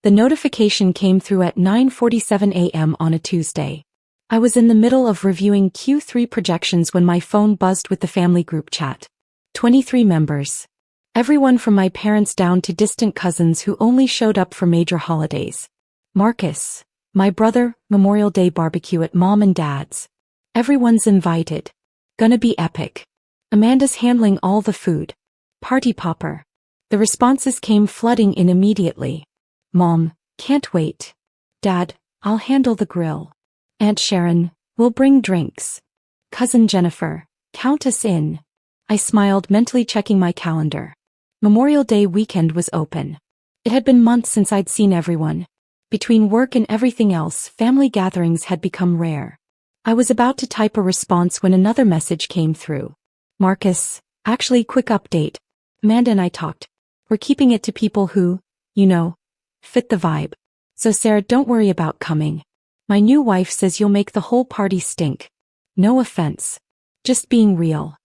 The notification came through at 9:47 a.m. on a Tuesday. I was in the middle of reviewing Q3 projections when my phone buzzed with the family group chat. 23 members. Everyone from my parents down to distant cousins who only showed up for major holidays. Marcus, my brother, Memorial Day barbecue at mom and dad's. Everyone's invited. Gonna be epic. Amanda's handling all the food. Party popper. The responses came flooding in immediately. Mom, can't wait. Dad, I'll handle the grill. Aunt Sharon, we'll bring drinks. Cousin Jennifer, count us in. I smiled, mentally checking my calendar. Memorial Day weekend was open. It had been months since I'd seen everyone. Between work and everything else, family gatherings had become rare. I was about to type a response when another message came through. Marcus, actually, quick update. Amanda and I talked. We're keeping it to people who, fit the vibe. So Sarah, don't worry about coming. My new wife says you'll make the whole party stink. No offense. Just being real.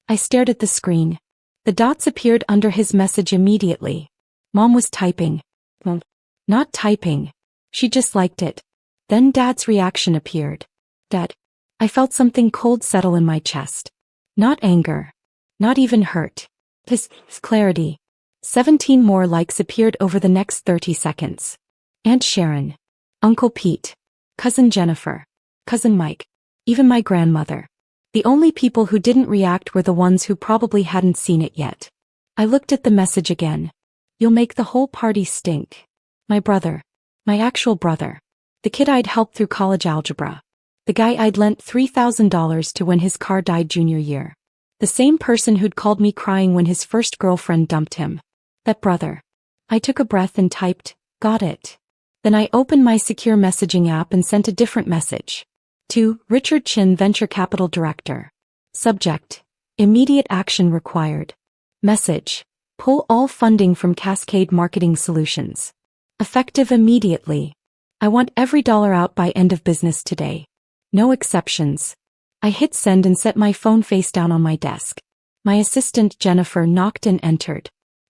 I stared at the screen. The dots appeared under his message immediately. Mom was typing. Well, not typing. She just liked it. Then Dad's reaction appeared. Dad. I felt something cold settle in my chest. Not anger. Not even hurt. This clarity. 17 more likes appeared over the next 30 seconds. Aunt Sharon. Uncle Pete. Cousin Jennifer. Cousin Mike. Even my grandmother. The only people who didn't react were the ones who probably hadn't seen it yet. I looked at the message again. You'll make the whole party stink. My brother. My actual brother. The kid I'd helped through college algebra. The guy I'd lent $3,000 to when his car died junior year. The same person who'd called me crying when his first girlfriend dumped him. That brother. I took a breath and typed, got it. Then I opened my secure messaging app and sent a different message. To Richard Chin, Venture Capital Director. Subject. Immediate action required. Message. Pull all funding from Cascade Marketing Solutions. Effective immediately. I want every dollar out by end of business today. No exceptions. I hit send and set my phone face down on my desk. My assistant Jennifer knocked and entered.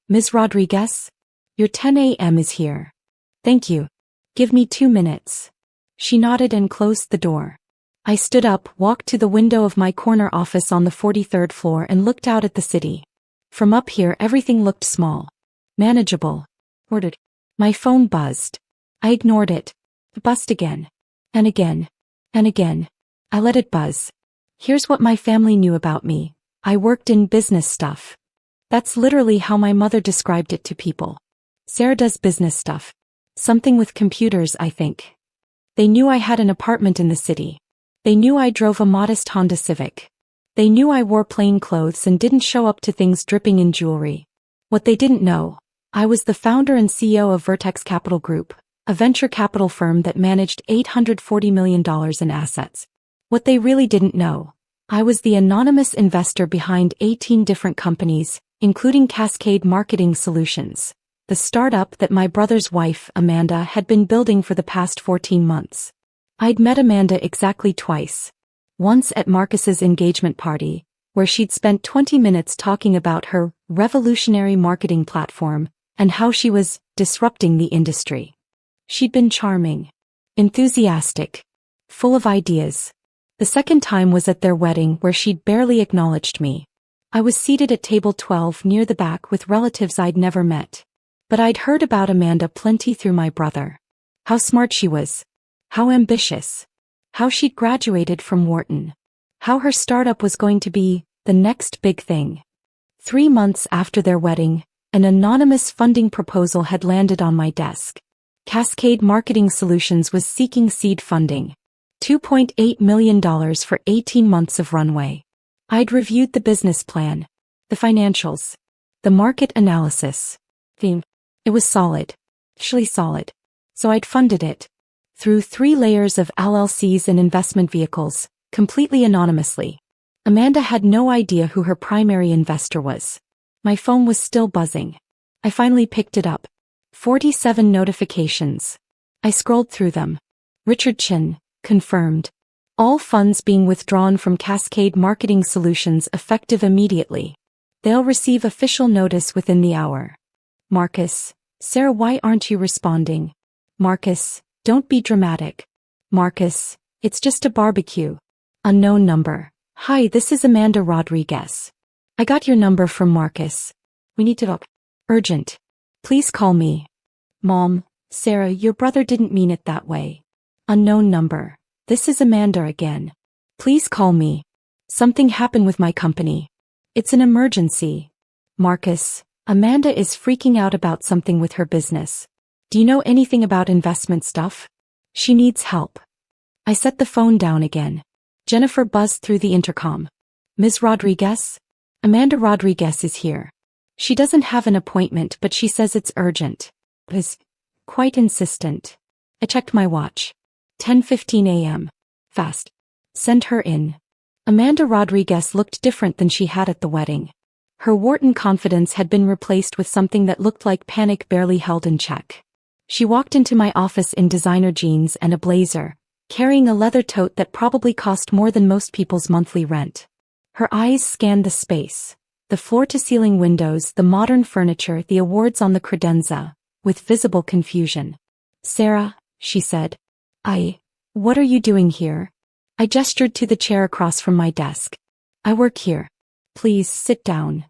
Ms. Rodriguez? Your 10 a.m. is here. Thank you. Give me 2 minutes. She nodded and closed the door. I stood up, walked to the window of my corner office on the 43rd floor and looked out at the city. From up here everything looked small. Manageable. Ordered. My phone buzzed. I ignored it. It buzzed again. And again. And again. I let it buzz. Here's what my family knew about me. I worked in business stuff. That's literally how my mother described it to people. Sarah does business stuff. Something with computers, I think. They knew I had an apartment in the city. They knew I drove a modest Honda Civic. They knew I wore plain clothes and didn't show up to things dripping in jewelry. What they didn't know, I was the founder and CEO of Vertex Capital Group, a venture capital firm that managed $840 million in assets. What they really didn't know, I was the anonymous investor behind 18 different companies, including Cascade Marketing Solutions, the startup that my brother's wife, Amanda, had been building for the past 14 months. I'd met Amanda exactly twice. Once at Marcus's engagement party, where she'd spent 20 minutes talking about her revolutionary marketing platform and how she was disrupting the industry. She'd been charming, enthusiastic, full of ideas. The second time was at their wedding where she'd barely acknowledged me. I was seated at table 12 near the back with relatives I'd never met. But I'd heard about Amanda plenty through my brother. How smart she was. How ambitious. How she'd graduated from Wharton. How her startup was going to be the next big thing. 3 months after their wedding, an anonymous funding proposal had landed on my desk. Cascade Marketing Solutions was seeking seed funding. $2.8 million for 18 months of runway. I'd reviewed the business plan, the financials, the market analysis. It was solid. Actually solid. So I'd funded it. Through 3 layers of LLCs and investment vehicles, completely anonymously. Amanda had no idea who her primary investor was. My phone was still buzzing. I finally picked it up. 47 notifications. I scrolled through them. Richard Chin, confirmed. All funds being withdrawn from Cascade Marketing Solutions effective immediately. They'll receive official notice within the hour. Marcus, Sarah, why aren't you responding? Marcus, don't be dramatic. Marcus, it's just a barbecue. Unknown number. Hi, this is Amanda Rodriguez. I got your number from Marcus. We need to talk. Urgent. Please call me. Mom, Sarah, your brother didn't mean it that way. Unknown number. This is Amanda again. Please call me. Something happened with my company. It's an emergency. Marcus, Amanda is freaking out about something with her business. Do you know anything about investment stuff? She needs help. I set the phone down again. Jennifer buzzed through the intercom. Ms. Rodriguez? Amanda Rodriguez is here. She doesn't have an appointment, but she says it's urgent. Is quite insistent. I checked my watch. 10:15 a.m. Fast. Send her in. Amanda Rodriguez looked different than she had at the wedding. Her Wharton confidence had been replaced with something that looked like panic barely held in check. She walked into my office in designer jeans and a blazer, carrying a leather tote that probably cost more than most people's monthly rent. Her eyes scanned the space, the floor-to-ceiling windows, the modern furniture, the awards on the credenza, with visible confusion. Sarah, she said. What are you doing here? I gestured to the chair across from my desk. I work here. Please sit down.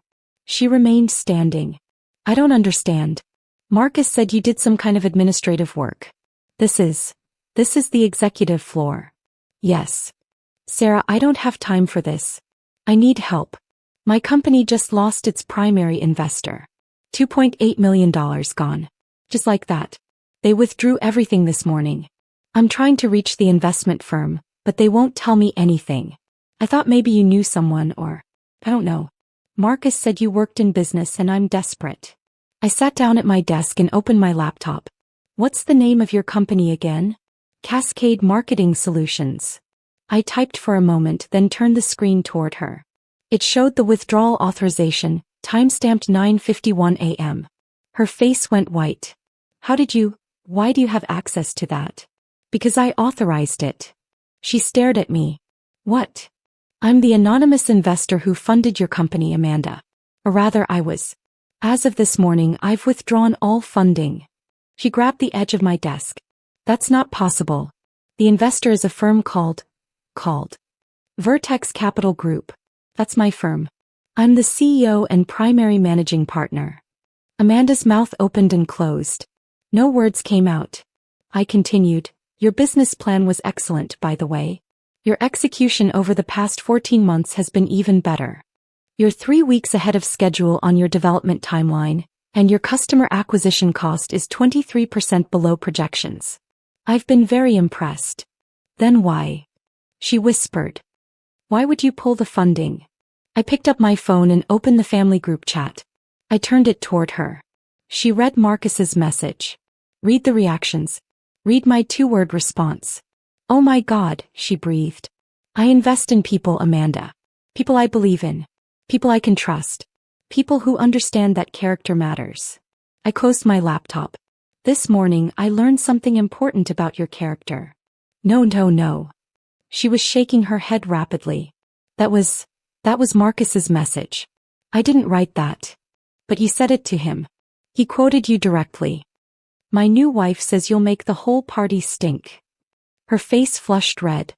She remained standing. I don't understand. Marcus said you did some kind of administrative work. This is the executive floor. Yes. Sarah, I don't have time for this. I need help. My company just lost its primary investor. $2.8 million gone. Just like that. They withdrew everything this morning. I'm trying to reach the investment firm, but they won't tell me anything. I thought maybe you knew someone or, I don't know. Marcus said you worked in business and I'm desperate. I sat down at my desk and opened my laptop. What's the name of your company again? Cascade Marketing Solutions. I typed for a moment, then turned the screen toward her. It showed the withdrawal authorization, time-stamped 9:51 a.m. Her face went white. Why do you have access to that? Because I authorized it. She stared at me. What? I'm the anonymous investor who funded your company, Amanda. Or rather, I was. As of this morning, I've withdrawn all funding. She grabbed the edge of my desk. That's not possible. The investor is a firm called Vertex Capital Group. That's my firm. I'm the CEO and primary managing partner. Amanda's mouth opened and closed. No words came out. I continued. Your business plan was excellent, by the way. Your execution over the past 14 months has been even better. You're 3 weeks ahead of schedule on your development timeline, and your customer acquisition cost is 23% below projections. I've been very impressed. Then why? She whispered. Why would you pull the funding? I picked up my phone and opened the family group chat. I turned it toward her. She read Marcus's message. Read the reactions. Read my 2-word response. Oh my God, she breathed. I invest in people, Amanda. People I believe in. People I can trust. People who understand that character matters. I closed my laptop. This morning I learned something important about your character. No. She was shaking her head rapidly. That was Marcus's message. I didn't write that. But you said it to him. He quoted you directly. My new wife says you'll make the whole party stink. Her face flushed red.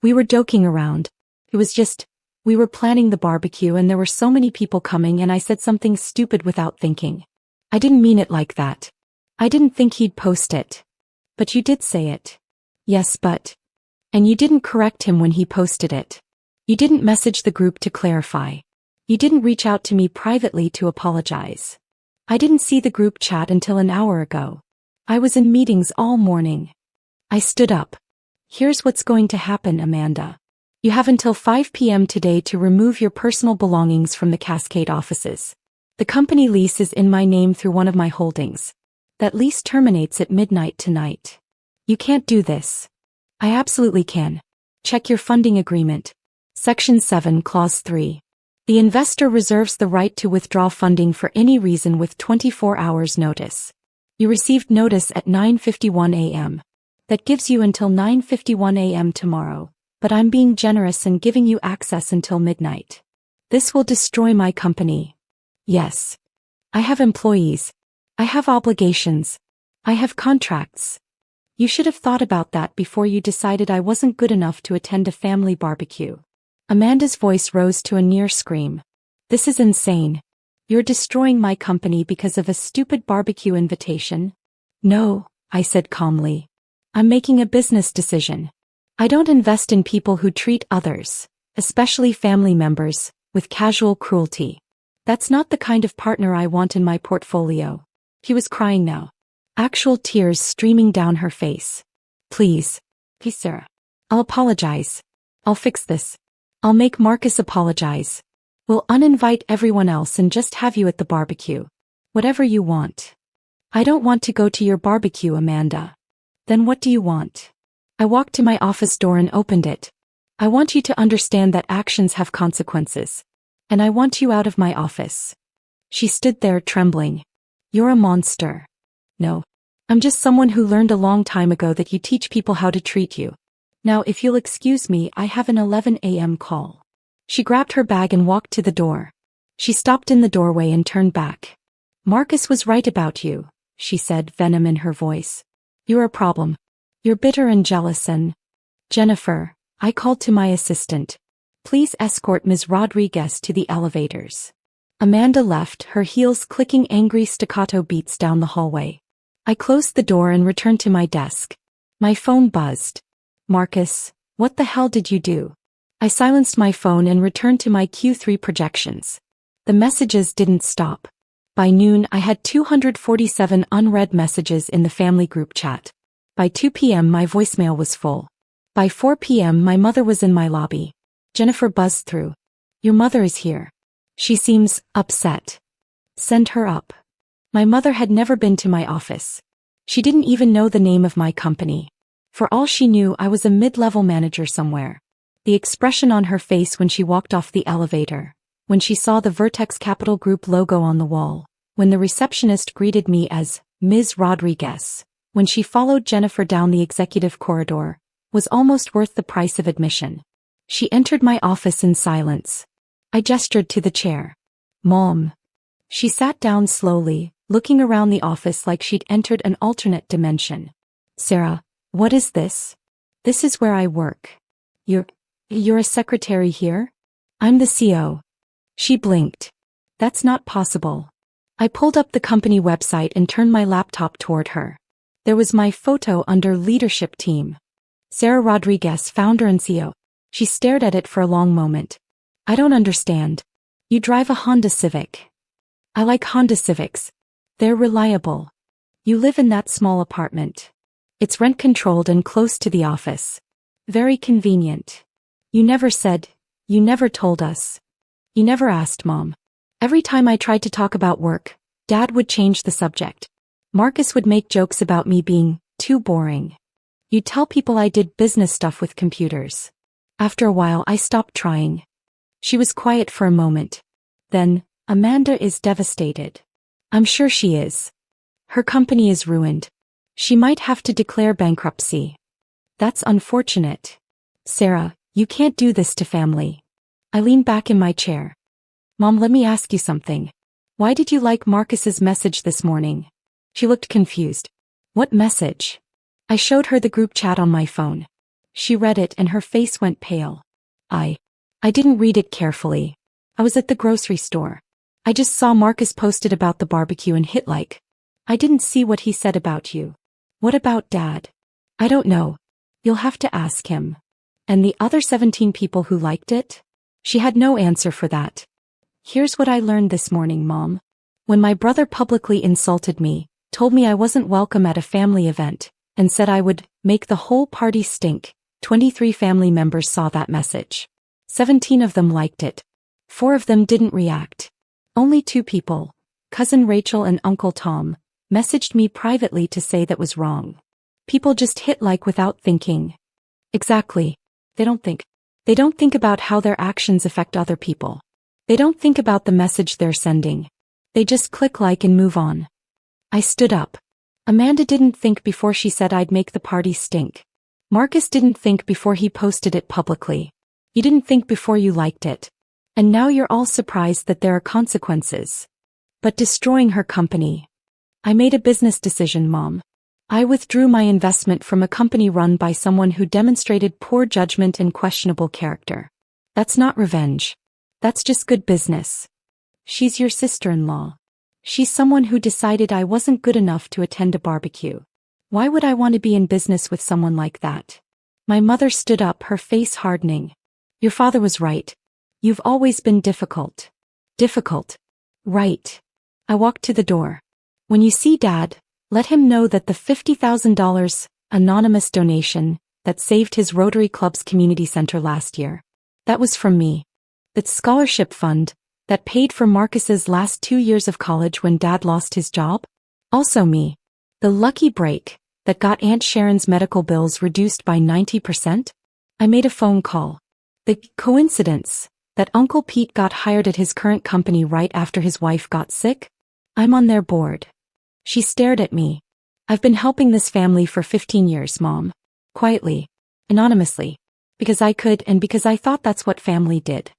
We were joking around. It was just, we were planning the barbecue and there were so many people coming and I said something stupid without thinking. I didn't mean it like that. I didn't think he'd post it. But you did say it. Yes, but. And you didn't correct him when he posted it. You didn't message the group to clarify. You didn't reach out to me privately to apologize. I didn't see the group chat until an hour ago. I was in meetings all morning. I stood up. Here's what's going to happen, Amanda. You have until 5 p.m. today to remove your personal belongings from the Cascade offices. The company lease is in my name through one of my holdings. That lease terminates at midnight tonight. You can't do this. I absolutely can. Check your funding agreement. Section 7, Clause 3. The investor reserves the right to withdraw funding for any reason with 24 hours notice. You received notice at 9:51 a.m. That gives you until 9:51 a.m. tomorrow. But I'm being generous and giving you access until midnight. This will destroy my company. Yes. I have employees. I have obligations. I have contracts. You should have thought about that before you decided I wasn't good enough to attend a family barbecue. Amanda's voice rose to a near scream. This is insane. You're destroying my company because of a stupid barbecue invitation? No, I said calmly. I'm making a business decision. I don't invest in people who treat others, especially family members, with casual cruelty. That's not the kind of partner I want in my portfolio. She was crying now. Actual tears streaming down her face. Please, Sarah. I'll apologize. I'll fix this. I'll make Marcus apologize. We'll uninvite everyone else and just have you at the barbecue. Whatever you want. I don't want to go to your barbecue, Amanda. Then what do you want? I walked to my office door and opened it. I want you to understand that actions have consequences. And I want you out of my office. She stood there trembling. You're a monster. No. I'm just someone who learned a long time ago that you teach people how to treat you. Now if you'll excuse me, I have an 11 a.m. call. She grabbed her bag and walked to the door. She stopped in the doorway and turned back. Marcus was right about you, she said, venom in her voice. You're a problem. You're bitter and jealous and... Jennifer, I called to my assistant. Please escort Ms. Rodriguez to the elevators. Amanda left, her heels clicking angry staccato beats down the hallway. I closed the door and returned to my desk. My phone buzzed. Marcus, what the hell did you do? I silenced my phone and returned to my Q3 projections. The messages didn't stop. By noon, I had 247 unread messages in the family group chat. By 2 p.m., my voicemail was full. By 4 p.m., my mother was in my lobby. Jennifer buzzed through. Your mother is here. She seems upset. Send her up. My mother had never been to my office. She didn't even know the name of my company. For all she knew, I was a mid-level manager somewhere. The expression on her face when she walked off the elevator, when she saw the Vertex Capital Group logo on the wall, when the receptionist greeted me as Ms. Rodriguez, when she followed Jennifer down the executive corridor, was almost worth the price of admission. She entered my office in silence. I gestured to the chair. Mom. She sat down slowly, looking around the office like she'd entered an alternate dimension. Sarah, what is this? This is where I work. You're a secretary here? I'm the CO. She blinked. That's not possible. I pulled up the company website and turned my laptop toward her. There was my photo under leadership team. Sarah Rodriguez, founder and CEO. She stared at it for a long moment. I don't understand. You drive a Honda Civic. I like Honda Civics. They're reliable. You live in that small apartment. It's rent-controlled and close to the office. Very convenient. You never said, you never told us. You never asked, Mom. Every time I tried to talk about work, Dad would change the subject. Marcus would make jokes about me being too boring. You'd tell people I did business stuff with computers. After a while, I stopped trying. She was quiet for a moment. Then, Amanda is devastated. I'm sure she is. Her company is ruined. She might have to declare bankruptcy. That's unfortunate. Sarah, you can't do this to family. I leaned back in my chair. Mom, let me ask you something. Why did you like Marcus's message this morning? She looked confused. What message? I showed her the group chat on my phone. She read it and her face went pale. I didn't read it carefully. I was at the grocery store. I just saw Marcus posted about the barbecue and hit like. I didn't see what he said about you. What about Dad? I don't know. You'll have to ask him. And the other 17 people who liked it? She had no answer for that. Here's what I learned this morning, Mom. When my brother publicly insulted me, told me I wasn't welcome at a family event, and said I would make the whole party stink, 23 family members saw that message. 17 of them liked it. 4 of them didn't react. Only 2 people, Cousin Rachel and Uncle Tom, messaged me privately to say that was wrong. People just hit like without thinking. Exactly. They don't think. They don't think about how their actions affect other people. They don't think about the message they're sending. They just click like and move on. I stood up. Amanda didn't think before she said I'd make the party stink. Marcus didn't think before he posted it publicly. You didn't think before you liked it. And now you're all surprised that there are consequences. But destroying her company. I made a business decision, Mom. I withdrew my investment from a company run by someone who demonstrated poor judgment and questionable character. That's not revenge. That's just good business. She's your sister-in-law. She's someone who decided I wasn't good enough to attend a barbecue. Why would I want to be in business with someone like that? My mother stood up, her face hardening. Your father was right. You've always been difficult. Difficult. Right. I walked to the door. When you see Dad, let him know that the $50,000 anonymous donation that saved his Rotary Club's community center last year, that was from me. That scholarship fund that paid for Marcus's last 2 years of college when Dad lost his job, also me. The lucky break that got Aunt Sharon's medical bills reduced by 90%? I made a phone call. The coincidence that Uncle Pete got hired at his current company right after his wife got sick? I'm on their board. She stared at me. I've been helping this family for 15 years, Mom. Quietly. Anonymously. Because I could and because I thought that's what family did.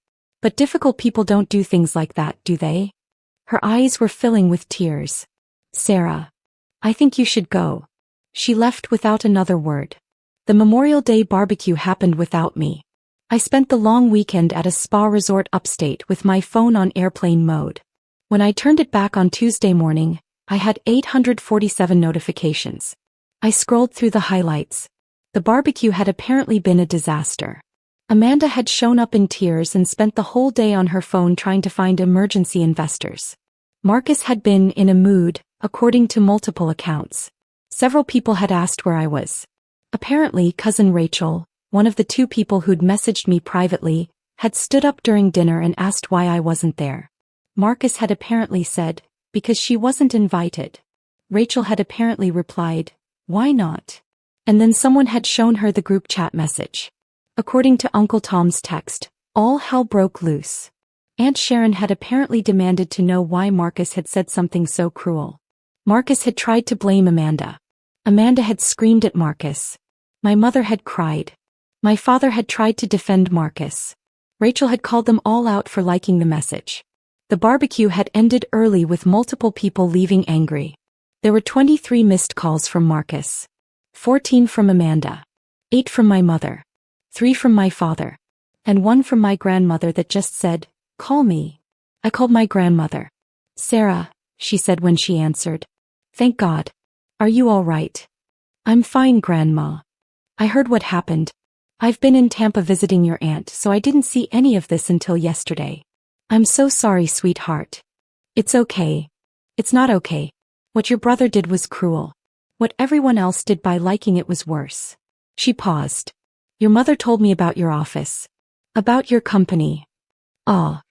But difficult people don't do things like that, do they? Her eyes were filling with tears. Sarah. I think you should go. She left without another word. The Memorial Day barbecue happened without me. I spent the long weekend at a spa resort upstate with my phone on airplane mode. When I turned it back on Tuesday morning, I had 847 notifications. I scrolled through the highlights. The barbecue had apparently been a disaster. Amanda had shown up in tears and spent the whole day on her phone trying to find emergency investors. Marcus had been in a mood, according to multiple accounts. Several people had asked where I was. Apparently, cousin Rachel, one of the 2 people who'd messaged me privately, had stood up during dinner and asked why I wasn't there. Marcus had apparently said, because she wasn't invited. Rachel had apparently replied, why not? And then someone had shown her the group chat message. According to Uncle Tom's text, all hell broke loose. Aunt Sharon had apparently demanded to know why Marcus had said something so cruel. Marcus had tried to blame Amanda. Amanda had screamed at Marcus. My mother had cried. My father had tried to defend Marcus. Rachel had called them all out for liking the message. The barbecue had ended early with multiple people leaving angry. There were 23 missed calls from Marcus. 14 from Amanda. 8 from my mother. 3 from my father. And 1 from my grandmother that just said, call me. I called my grandmother. Sarah, she said when she answered. Thank God. Are you all right? I'm fine, Grandma. I heard what happened. I've been in Tampa visiting your aunt, so I didn't see any of this until yesterday. I'm so sorry, sweetheart. It's okay. It's not okay. What your brother did was cruel. What everyone else did by liking it was worse. She paused. Your mother told me about your office. About your company. Ah.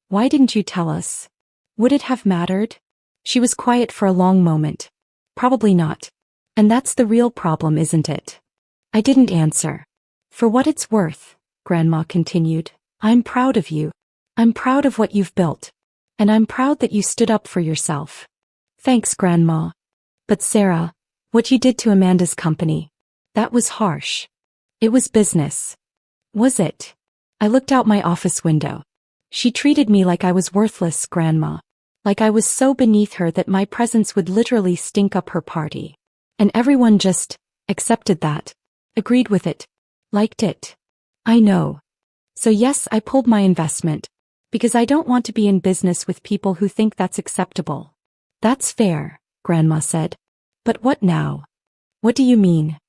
Why didn't you tell us? Would it have mattered? She was quiet for a long moment. Probably not. And that's the real problem, isn't it? I didn't answer. For what it's worth, Grandma continued, I'm proud of you. I'm proud of what you've built. And I'm proud that you stood up for yourself. Thanks, Grandma. But Sarah, what you did to Amanda's company, that was harsh. It was business. Was it? I looked out my office window. She treated me like I was worthless, Grandma. Like I was so beneath her that my presence would literally stink up her party. And everyone just accepted that. Agreed with it. Liked it. I know. So yes, I pulled my investment. Because I don't want to be in business with people who think that's acceptable. That's fair, Grandma said. But what now? What do you mean?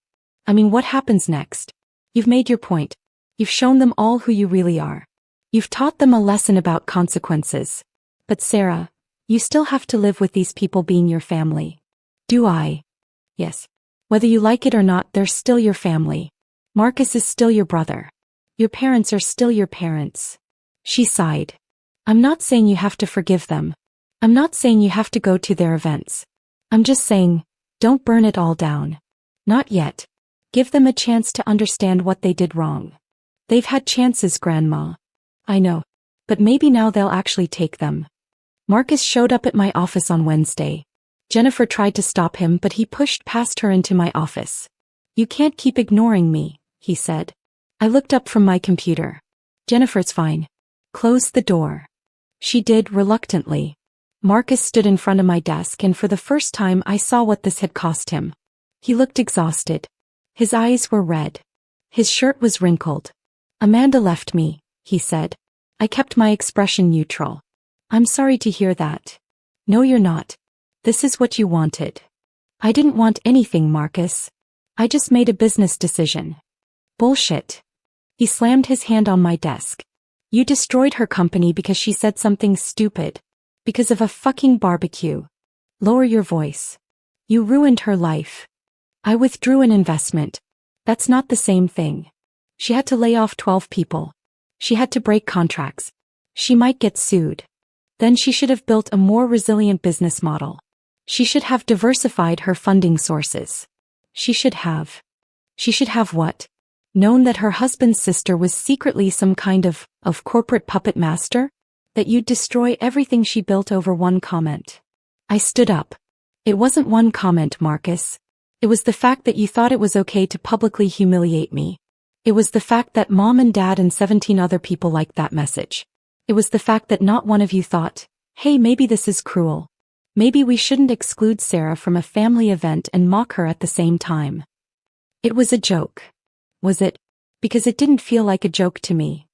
I mean, what happens next? You've made your point. You've shown them all who you really are. You've taught them a lesson about consequences. But Sarah, you still have to live with these people being your family. Do I? Yes. Whether you like it or not, they're still your family. Marcus is still your brother. Your parents are still your parents. She sighed. I'm not saying you have to forgive them. I'm not saying you have to go to their events. I'm just saying, don't burn it all down. Not yet. Give them a chance to understand what they did wrong. They've had chances, Grandma. I know. But maybe now they'll actually take them. Marcus showed up at my office on Wednesday. Jennifer tried to stop him, but he pushed past her into my office. You can't keep ignoring me, he said. I looked up from my computer. Jennifer's fine. Close the door. She did reluctantly. Marcus stood in front of my desk, and for the first time I saw what this had cost him. He looked exhausted. His eyes were red. His shirt was wrinkled. "Amanda left me," he said. I kept my expression neutral. "I'm sorry to hear that." "No, you're not. This is what you wanted." "I didn't want anything, Marcus. I just made a business decision." "Bullshit." He slammed his hand on my desk. "You destroyed her company because she said something stupid. Because of a fucking barbecue. Lower your voice. You ruined her life." "I withdrew an investment." "That's not the same thing." "She had to lay off 12 people. She had to break contracts. She might get sued. Then she should have built a more resilient business model. She should have diversified her funding sources. She should have what? Known that her husband's sister was secretly some kind of corporate puppet master? That you'd destroy everything she built over one comment." I stood up. "It wasn't one comment, Marcus. It was the fact that you thought it was okay to publicly humiliate me. It was the fact that Mom and Dad and 17 other people liked that message. It was the fact that not one of you thought, hey, maybe this is cruel. Maybe we shouldn't exclude Sarah from a family event and mock her at the same time." "It was a joke." "Was it?" "Because it didn't feel like a joke to me."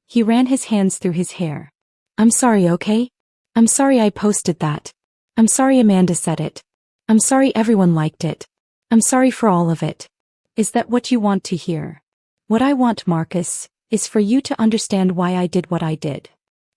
He ran his hands through his hair. "I'm sorry, okay? I'm sorry I posted that. I'm sorry Amanda said it. I'm sorry everyone liked it. I'm sorry for all of it." "Is that what you want to hear?" "What I want, Marcus, is for you to understand why I did what I did.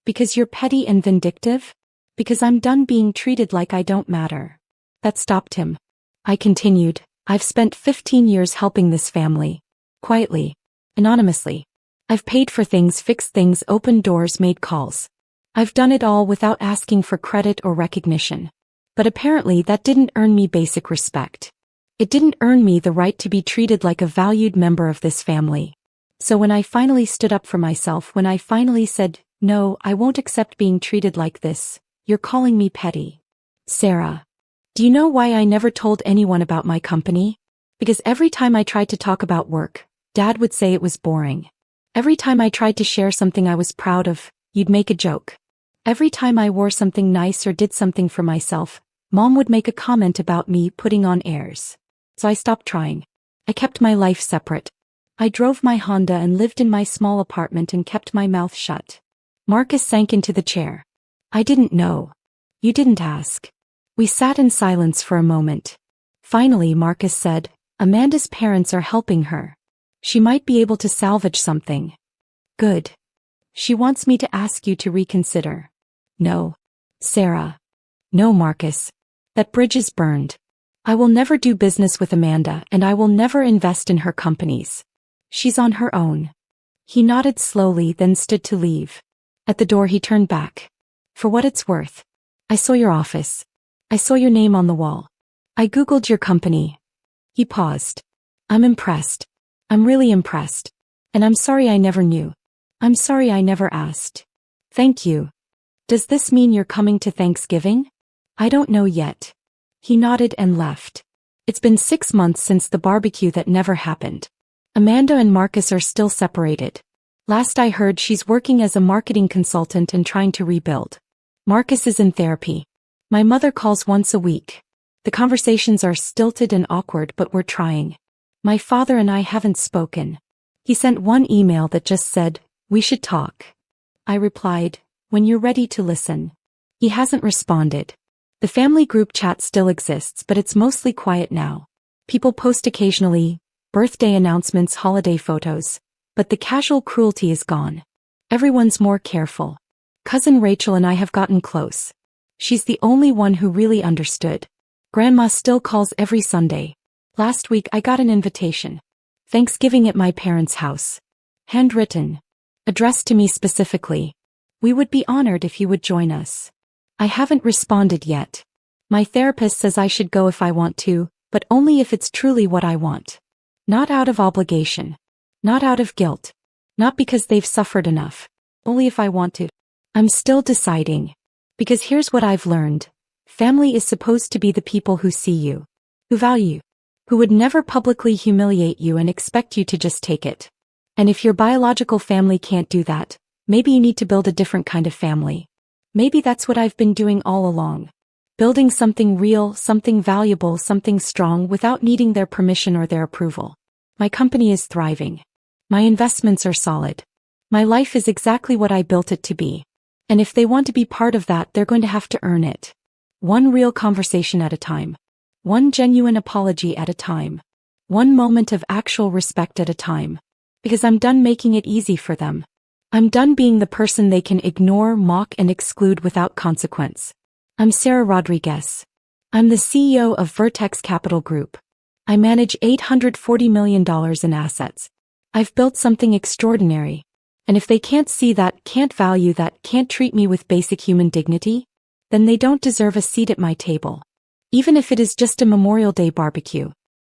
Because you're petty and vindictive? Because I'm done being treated like I don't matter." That stopped him. I continued, "I've spent 15 years helping this family. Quietly. Anonymously. I've paid for things, fixed things, opened doors, made calls. I've done it all without asking for credit or recognition. But apparently that didn't earn me basic respect. It didn't earn me the right to be treated like a valued member of this family. So when I finally stood up for myself, when I finally said, no, I won't accept being treated like this, you're calling me petty." "Sarah, do you know why I never told anyone about my company? Because every time I tried to talk about work, Dad would say it was boring. Every time I tried to share something I was proud of, you'd make a joke. Every time I wore something nice or did something for myself, Mom would make a comment about me putting on airs. So I stopped trying. I kept my life separate. I drove my Honda and lived in my small apartment and kept my mouth shut." Marcus sank into the chair. "I didn't know. You didn't ask." We sat in silence for a moment. Finally Marcus said, "Amanda's parents are helping her. She might be able to salvage something." "Good. She wants me to ask you to reconsider." "No. Sarah." "No, Marcus. That bridge is burned. I will never do business with Amanda, and I will never invest in her companies. She's on her own." He nodded slowly, then stood to leave. At the door he turned back. "For what it's worth, I saw your office. I saw your name on the wall. I Googled your company." He paused. "I'm impressed. I'm really impressed. And I'm sorry I never knew. I'm sorry I never asked." "Thank you. Does this mean you're coming to Thanksgiving?" "I don't know yet." He nodded and left. It's been 6 months since the barbecue that never happened. Amanda and Marcus are still separated. Last I heard, she's working as a marketing consultant and trying to rebuild. Marcus is in therapy. My mother calls once a week. The conversations are stilted and awkward, but we're trying. My father and I haven't spoken. He sent one email that just said, "We should talk." I replied, "When you're ready to listen." He hasn't responded. The family group chat still exists, but it's mostly quiet now. People post occasionally, birthday announcements, holiday photos, but the casual cruelty is gone. Everyone's more careful. Cousin Rachel and I have gotten close. She's the only one who really understood. Grandma still calls every Sunday. Last week I got an invitation. Thanksgiving at my parents' house. Handwritten. Addressed to me specifically. We would be honored if you would join us. I haven't responded yet. My therapist says I should go if I want to, but only if it's truly what I want. Not out of obligation. Not out of guilt. Not because they've suffered enough. Only if I want to. I'm still deciding. Because here's what I've learned. Family is supposed to be the people who see you. Who value you. Who would never publicly humiliate you and expect you to just take it. And if your biological family can't do that, maybe you need to build a different kind of family. Maybe that's what I've been doing all along. Building something real, something valuable, something strong without needing their permission or their approval. My company is thriving. My investments are solid. My life is exactly what I built it to be. And if they want to be part of that, they're going to have to earn it. One real conversation at a time. One genuine apology at a time. One moment of actual respect at a time. Because I'm done making it easy for them. I'm done being the person they can ignore, mock, and exclude without consequence. I'm Sarah Rodriguez. I'm the CEO of Vertex Capital Group. I manage $840 million in assets. I've built something extraordinary. And if they can't see that, can't value that, can't treat me with basic human dignity, then they don't deserve a seat at my table. Even if it is just a Memorial Day barbecue.